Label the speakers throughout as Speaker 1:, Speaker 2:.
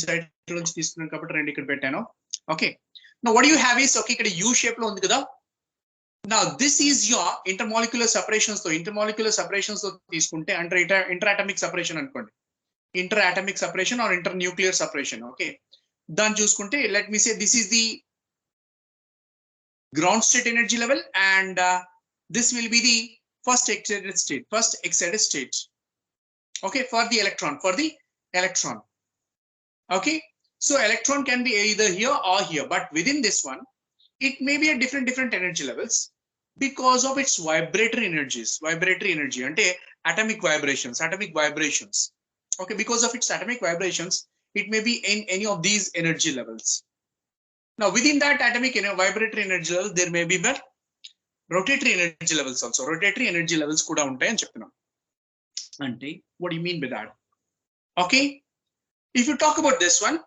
Speaker 1: side నుంచి తీసుకున్నాను కాబట్టి రెండు ఇక్కడ పెట్టాను. Okay. Now what do you have is okay ఇక్కడ U shape లో ఉంది కదా. Now this is your intermolecular separations తో తీసుకుంటే అంటే interatomic separation అనుకోండి. Interatomic separation or internuclear separation. Okay. దాన్ని చూసుకుంటే let me say this is the ground state energy level and this will be the first excited state. Okay, for the electron. Okay, so electron can be either here or here, but within this one it may be at different energy levels because of its vibratory energy ante atomic vibrations. Okay, because of its atomic vibrations it may be in any of these energy levels. Now within that atomic vibratory energy level there may be rotatory energy levels also. Rotatory energy levels kuda untayi ani cheptunna. Ante what do you mean by that? Okay, if you talk about this one,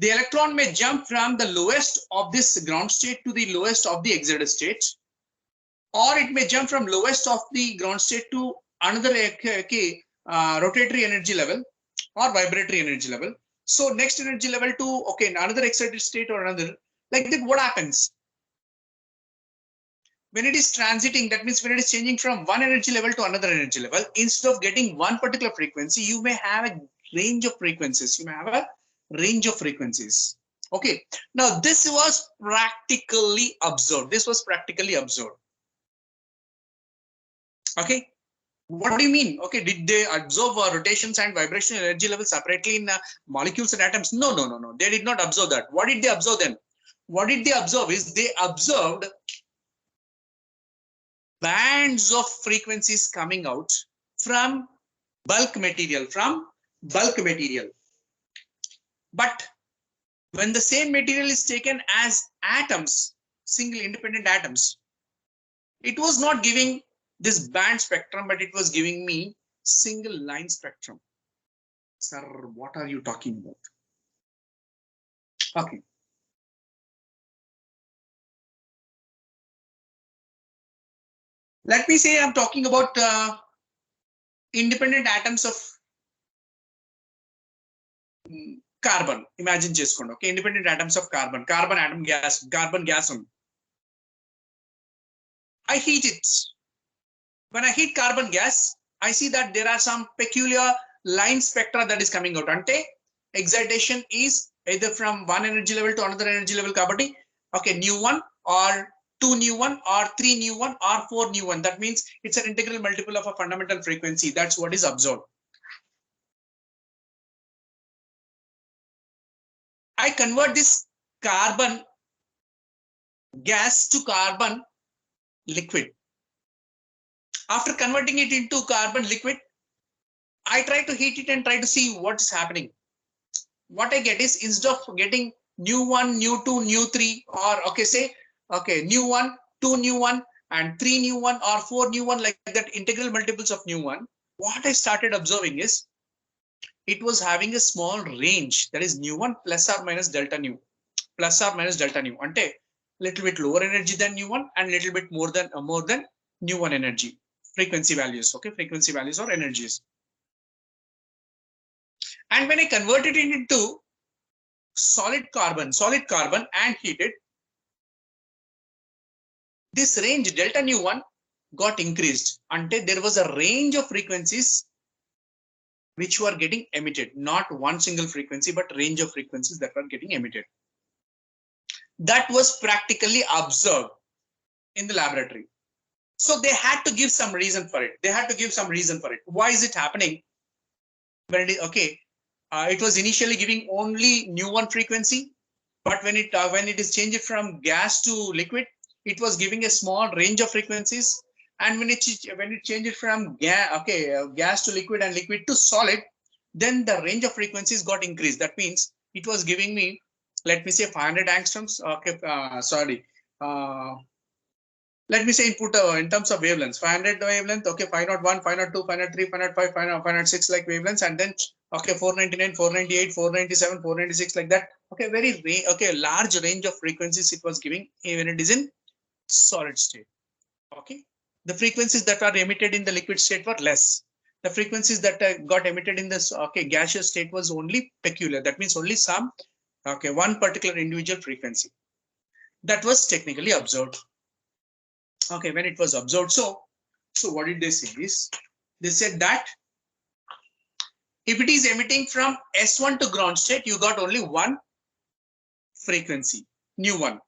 Speaker 1: the electron may jump from the lowest of this ground state to the lowest of the excited state, or it may jump from lowest of the ground state to another rotatory energy level or vibratory energy level. So next energy level to another excited state or another, like that. What happens when it is transiting? That means when it is changing from one energy level to another energy level, instead of getting one particular frequency, you may have a range of frequencies. Okay, now this was practically observed. Okay, what do you mean? Okay, did they observe rotations and vibrational energy levels separately in molecules and atoms? No, they did not observe that. What did they observe then? What did they observe is they observed bands of frequencies coming out from bulk material. But when the same material is taken as atoms, single independent atoms, it was not giving this band spectrum, but it was giving me single line spectrum. Sir, what are you talking about? Okay. Let me say I'm talking about independent atoms of carbon. Imagine cheskondi. Okay, independent atoms of carbon gas on. I heat it. When I heat carbon gas, I see that there are some peculiar line spectra that is coming out. Ante excitation is either from one energy level to another energy level kabatti, okay, new one or 2 new one or 3 new one or 4 new one. That means it's an integral multiple of a fundamental frequency. That's what is observed. I convert this carbon gas to carbon liquid. After converting it into carbon liquid, I try to heat it and try to see what is happening. What I get is, instead of getting new 1, new 2, new 3, or new 1, 2 new 1, and 3 new 1 or 4 new 1, like that integral multiples of new 1, what I started observing is it was having a small range, that is new 1 plus or minus delta nu. Ante little bit lower energy than new 1 and little bit more than new 1 energy. Frequency values, okay, frequency values or energies. And when I converted it into solid carbon and heated, this range delta nu 1 got increased. Ante there was a range of frequencies which were getting emitted, not one single frequency, but range of frequencies that were getting emitted. That was practically observed in the laboratory. So they had to give some reason for it. Why is it happening? When it was initially giving only new 1 frequency, but when it is changed from gas to liquid, it was giving a small range of frequencies. And when it changed from gas to liquid and liquid to solid, then the range of frequencies got increased. That means it was giving me, let me say 500 angstroms. Let me say input in terms of wavelengths, 500 wavelength, 501, 502, 503, 505, 506 like wavelengths, and then 499, 498, 497, 496 like that. Large range of frequencies it was giving when it is in solid state. Okay, the frequencies that are emitted in the liquid state were less. The frequencies that got emitted in this gaseous state was only peculiar. That means only some one particular individual frequency that was technically observed. Okay, when it was observed, so what did they say is, they said that if it is emitting from S1 to ground state, you got only one frequency, new one.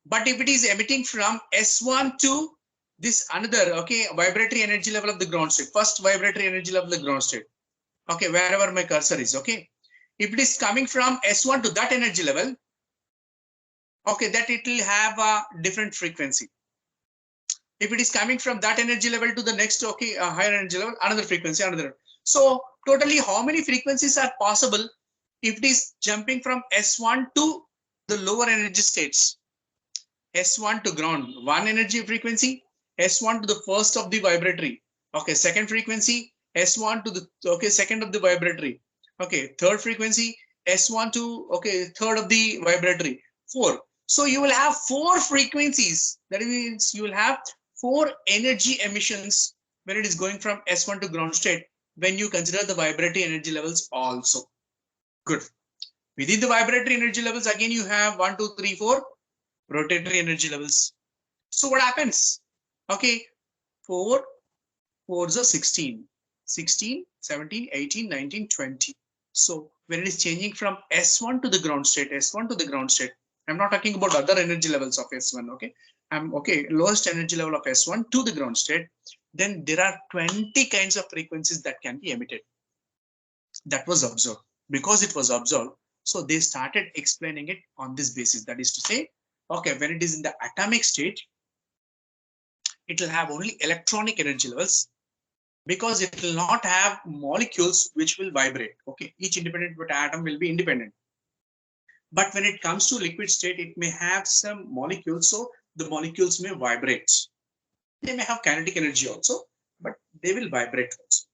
Speaker 1: But if it is emitting from S1 to this another vibratory energy level of the ground state, first vibratory energy level of the ground state, wherever my cursor is, if it is coming from S1 to that energy level, that it will have a different frequency. If it is coming from that energy level to the next higher energy level, another frequency, another. So totally how many frequencies are possible if it is jumping from S1 to the lower energy states? S1 to ground, one energy frequency, S1 to the first of the vibratory, second frequency, S1 to the second of the vibratory, third frequency, S1 to third of the vibratory, 4. So you will have 4 frequencies. That means you will have 4 energy emissions when it is going from S1 to ground state, when you consider the vibratory energy levels also. Good. Within the vibratory energy levels, again you have 1, 2, 3, 4 rotatory energy levels. So what happens? 4 4s are 16, 16, 17, 18, 19, 20. So when it is changing from S1 to the ground state, S1 to the ground state, I'm not talking about other energy levels of S1, lowest energy level of S1 to the ground state, then there are 20 kinds of frequencies that can be emitted. That was observed. Because it was observed, so they started explaining it on this basis. That is to say, when it is in the atomic state, it will have only electronic energy levels, because it will not have molecules which will vibrate. Each independent atom will be independent. But when it comes to liquid state, it may have some molecules, so the molecules may vibrate. They may have kinetic energy also, but they will vibrate also.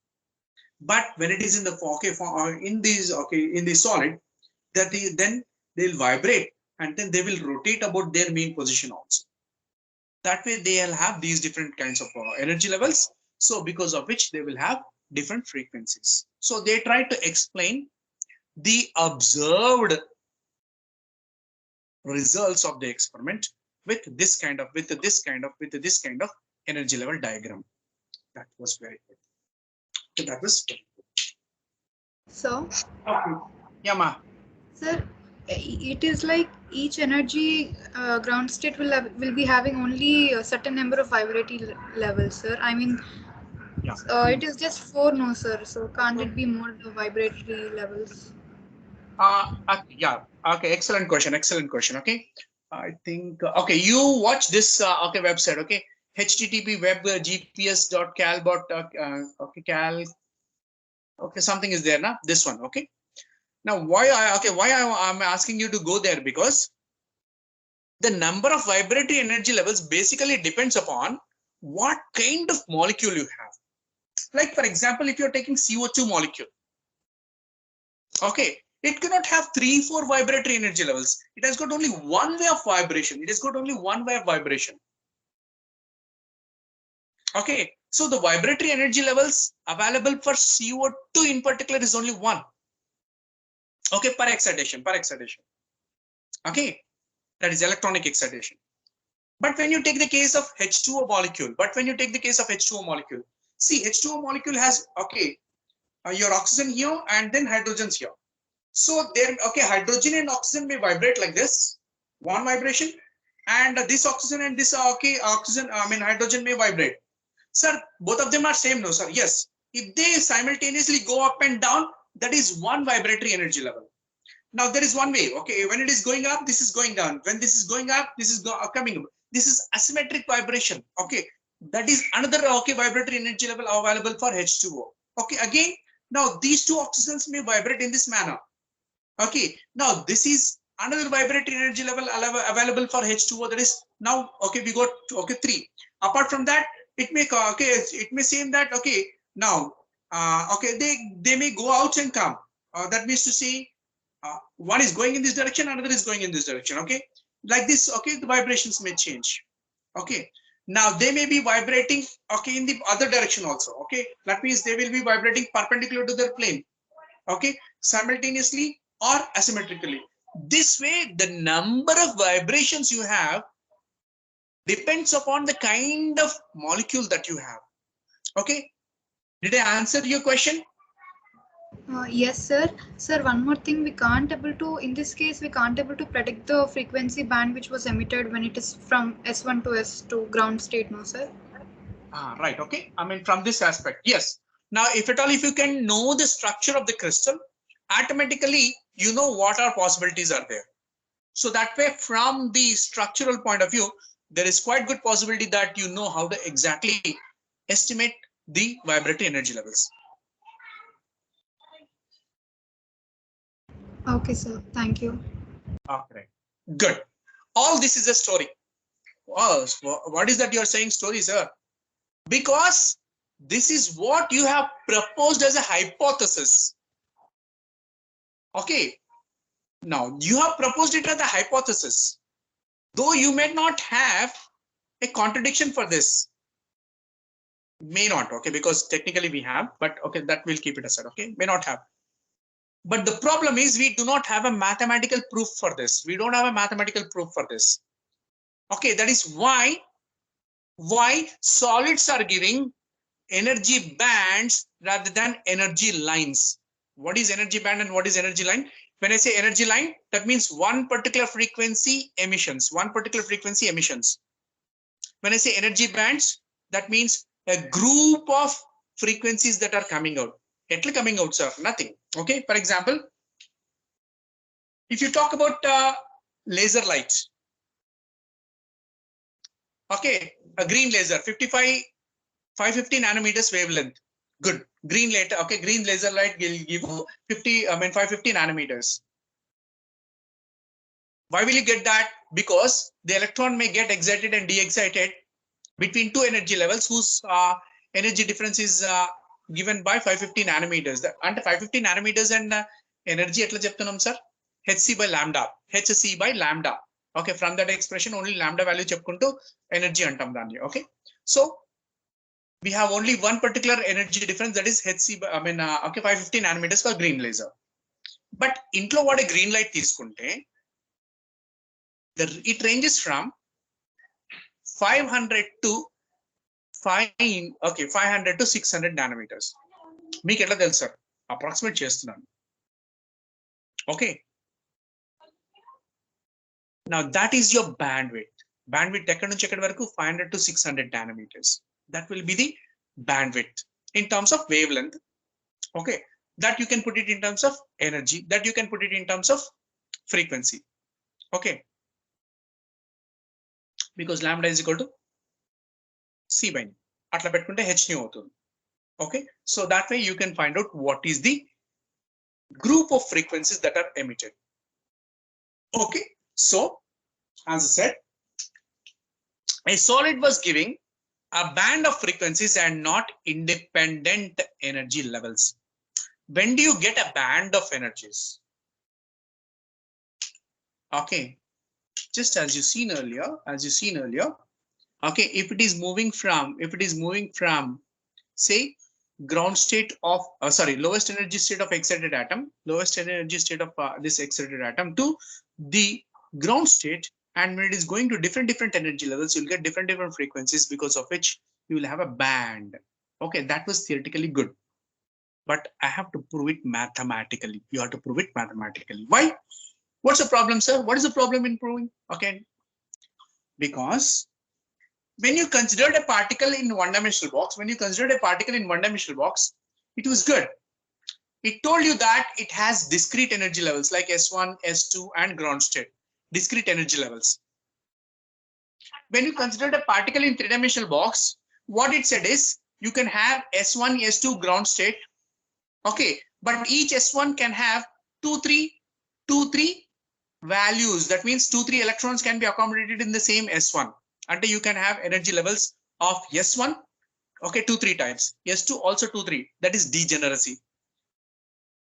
Speaker 1: But when it is in the in the solid, then they'll vibrate and then they will rotate about their main position also. That way they'll have these different kinds of energy levels. So because of which they will have different frequencies. So they try to explain the observed results of the experiment with this kind of energy level diagram. That was very good. So that was very good.
Speaker 2: So,
Speaker 1: Yeah, ma.
Speaker 2: sir, it is like each energy ground state will be having only a certain number of vibratory levels, sir. I mean,
Speaker 1: Yeah.
Speaker 2: it is just 4, no, sir. So can't it be more vibratory levels?
Speaker 1: Yeah. Excellent question. Excellent question. I think you watch this website. HTTP web gps.cal cal. Something is there now. This one. Now why I'm asking you to go there, because the number of vibratory energy levels basically depends upon what kind of molecule you have. Like for example, if you're taking CO2 molecule, it cannot have 3, 4 vibratory energy levels. It has got only one way of vibration. It has got only one way of vibration. So the vibratory energy levels available for CO2 in particular is only 1. Per excitation. That is electronic excitation. But when you take the case of H2O molecule, see, H2O molecule has your oxygen here and then hydrogens here. So there, hydrogen and oxygen may vibrate like this, one vibration, and this oxygen and this hydrogen may vibrate. Sir, both of them are same, no, sir? Yes. If they simultaneously go up and down, that is one vibratory energy level. Now there is one way. When it is going up, this is going down. When this is going up, this is coming up. This is asymmetric vibration. That is another vibratory energy level available for H2O. Again, now these two oxygens may vibrate in this manner. Now this is another vibratory energy level available for H2O. That is now we got 3. Apart from that, it may seem that now they may go out and come. That means to say one is going in this direction, another is going in this direction. Like this, the vibrations may change. Now they may be vibrating, okay, in the other direction also. Okay, that means they will be vibrating perpendicular to their plane, okay, simultaneously or asymmetrically. This way, the number of vibrations you have depends upon the kind of molecule that you have. Okay, did I answer your question?
Speaker 2: Yes, sir. Sir, one more thing, we can't able to, in this case, we can't able to predict the frequency band which was emitted when it is from S1 to S2 ground state, no, sir?
Speaker 1: Right. Okay. I mean, from this aspect, yes. Now, if at all, if you can know the structure of the crystal, automatically you know what our possibilities are there. So that way, from the structural point of view, there is quite good possibility that you know how to exactly estimate the vibratory energy levels.
Speaker 2: Okay, sir. Thank you.
Speaker 1: Okay. Good. All this is a story. Wow, what is that you're saying story, sir? Because this is what you have proposed as a hypothesis. Okay. Now, you have proposed it as a hypothesis, though you may not have a contradiction for this. May not, okay, because technically we have, but okay, that we'll keep it aside, okay, may not have. But the problem is we do not have a mathematical proof for this. We don't have a mathematical proof for this. Okay, that is why solids are giving energy bands rather than energy lines. What is energy band and what is energy line? When I say energy line, that means one particular frequency emissions, one particular frequency emissions. When I say energy bands, that means a group of frequencies that are coming out. Etla coming out, sir, nothing. Okay, for example, if you talk about laser lights, okay, a green laser, 550 nanometers wavelength. Good. Green laser, okay, green laser light will give you 550 nanometers. Why will you get that? Because the electron may get excited and de-excited between two energy levels whose energy difference is given by 550 nanometers. And 550 nanometers and energy etla cheptunam sir? Hc by lambda. Hc by lambda. Okay, from that expression only lambda value chepkuntu energy antam danni. Okay, so we have only one particular energy difference, that is Hc. Okay, 550 nanometers for green laser. But intlo what a green light తీసుకుంటే it ranges from 500 to 500 to 600 nanometers. మీకు ఎట్లా తెలుసు sir? Approximate చేస్తున్నాను. Okay. Now that is your bandwidth. Bandwidth ఎక్కడి నుంచి ఎక్కడి వరకు 500 to 600 nanometers. That will be the bandwidth in terms of wavelength. Okay, that you can put it in terms of energy, that you can put it in terms of frequency. Okay, because lambda is equal to c by nu. Atla pettukunte h nu avutundi. Okay, so that way you can find out what is the group of frequencies that are emitted. Okay, so as I said, a solid was giving a band of frequencies and not independent energy levels. When do you get a band of energies? Okay, just as you seen earlier, okay, if it is moving from say ground state of lowest energy state of excited atom, lowest energy state of this excited atom to the ground state, and when it is going to different energy levels, you'll get different frequencies, because of which you will have a band. Okay, that was theoretically good, but I have to prove it mathematically. You have to prove it mathematically. Why? What's the problem, sir? What is the problem in proving? Okay, because when you considered a particle in one-dimensional box, it was good. It told you that it has discrete energy levels like S1, S2, and ground state. Discrete energy levels. When you considered a particle in three-dimensional box, what it said is you can have S1, S2 ground state. Okay, but each S1 can have 2, 3 values. That means 2, 3 electrons can be accommodated in the same S1. Until you can have energy levels of S1, okay, 2, 3 times. S2 also 2, 3. That is degeneracy.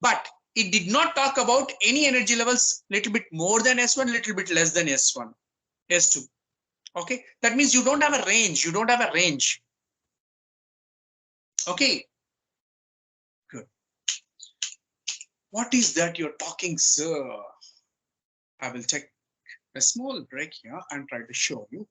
Speaker 1: But it did not talk about any energy levels little bit more than S1, little bit less than S1, S2. Okay, that means you don't have a range. You don't have a range. Okay, good. What is that you're talking, sir? I will take a small break here and try to show you.